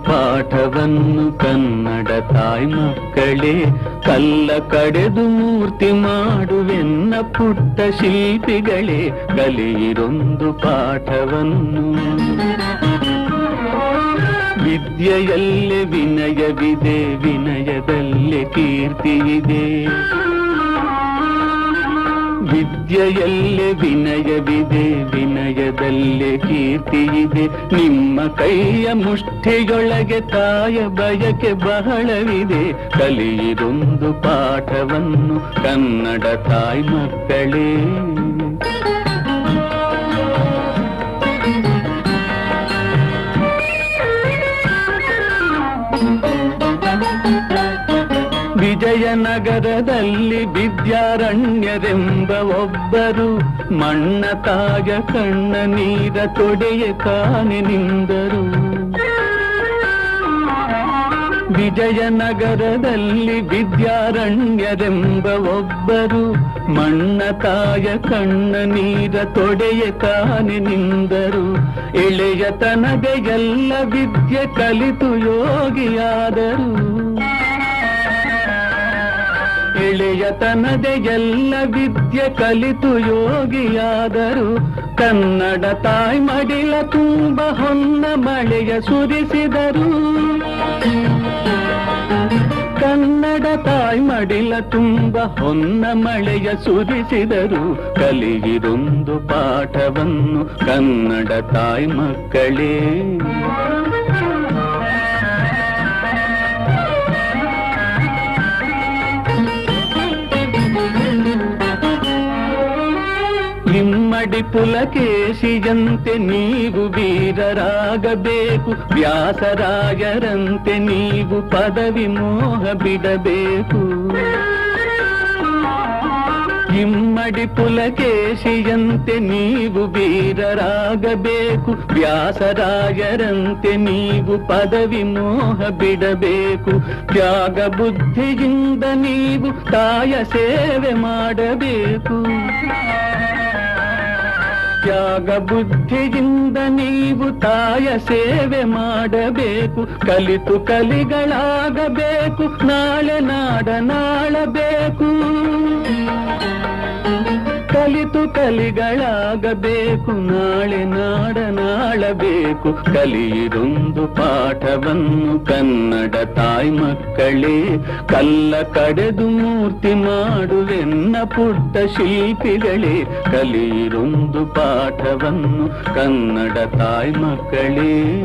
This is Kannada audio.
ಪಾಠವನ್ನು ಕನ್ನಡ ತಾಯಿ ಮಕ್ಕಳೇ. ಕಲ್ಲ ಕಡೆದು ಮೂರ್ತಿ ಮಾಡುವೆನ್ನ ಪುಟ್ಟ ಶಿಲ್ಪಿಗಳೇ, ಕಲಿಯಿರೊಂದು ಪಾಠವನ್ನು. ವಿದ್ಯೆಯಲ್ಲೇ ವಿನಯವಿದೆ, ವಿನಯದಲ್ಲೇ ಕೀರ್ತಿಯಿದೆ. ವಿದ್ಯೆಯಲ್ಲೇ ವಿನಯವಿದೆ, ವಿನಯದಲ್ಲೇ ಕೀರ್ತಿಯಿದೆ. ನಿಮ್ಮ ಕೈಯ ಮುಷ್ಟಿಯೊಳಗೆ ತಾಯ ಬಯಕೆ ಬಹಳವಿದೆ. ಕಲಿಯಿರೊಂದು ಪಾಠವನ್ನು ಕನ್ನಡ ತಾಯಿ ಮಕ್ಕಳೇ. ವಿಜಯನಗರದಲ್ಲಿ ವಿದ್ಯಾರಣ್ಯರೆಂಬ ಒಬ್ಬರು ಮಣ್ಣ ತಾಯ ಕಣ್ಣ ನೀರ ತೊಡೆಯ ತಾನೆ ನಿಂದರು. ವಿಜಯನಗರದಲ್ಲಿ ವಿದ್ಯಾರಣ್ಯರೆಂಬ ಒಬ್ಬರು ಮಣ್ಣ ತಾಯ ಕಣ್ಣ ನೀರ ತೊಡೆಯ ತಾನೆ ನಿಂದರು. ಎಳೆಯತನದ ಎಲ್ಲ ವಿದ್ಯೆ ಕಲಿತು ಯೋಗಿಯಾದರು. ಎಳೆಯತನದ ಎಲ್ಲ ವಿದ್ಯೆ ಕಲಿತು ಯೋಗಿಯಾದರು. ಕನ್ನಡ ತಾಯಿ ಮಡಿಲ ತುಂಬ ಹೊನ್ನ ಮಳೆಯ ಸುರಿಸಿದರು. ಕನ್ನಡ ತಾಯಿ ಮಡಿಲ ತುಂಬ ಹೊನ್ನ ಮಳೆಯ ಸುರಿಸಿದರು. ಕಲಿಯಿರೊಂದು ಪಾಠವನ್ನು ಕನ್ನಡ ತಾಯಿ ಮಕ್ಕಳೇ. ಇಮ್ಮಡಿ ಪುಲಕೇಶಿಯಂತೆ ನೀವು ವೀರರಾಗಬೇಕು. ವ್ಯಾಸರಾಯರಂತೆ ನೀವು ಪದವಿ ಮೋಹ ಬಿಡಬೇಕು. ಇಮ್ಮಡಿ ಪುಲಕೇಶಿಯಂತೆ ನೀವು ವೀರರಾಗಬೇಕು. ವ್ಯಾಸರಾಯರಂತೆ ನೀವು ಪದವಿ ಮೋಹ ಬಿಡಬೇಕು. ತ್ಯಾಗ ಬುದ್ಧಿಯಿಂದ ನೀವು ತಾಯ ಸೇವೆ ಮಾಡಬೇಕು. ತ್ಯಾಗ ಬುದ್ಧಿಯಿಂದ ನೀವು ತಾಯ ಸೇವೆ ಮಾಡಬೇಕು. ಕಲಿತು ಕಲಿಗಳಾಗಬೇಕು. ನಾಳೆ ನಾಡನಾಳಬೇಕು. ಕಲಿತು ಕಲಿಗಳಾಗಬೇಕು. ನಾಳೆ ನಾಡನಾಳಬೇಕು. ಕಲಿಯಿರೊಂದು ಪಾಠವನ್ನು ಕನ್ನಡ ತಾಯಿ ಮಕ್ಕಳೇ. ಕಲ್ಲ ಕಡೆದು ಮೂರ್ತಿ ಮಾಡುವೆನ್ನ ಪುಟ್ಟ ಶಿಲ್ಪಿಗಳೇ. ಕಲಿಯಿರೊಂದು ಪಾಠವನ್ನು ಕನ್ನಡ ತಾಯಿ ಮಕ್ಕಳೇ.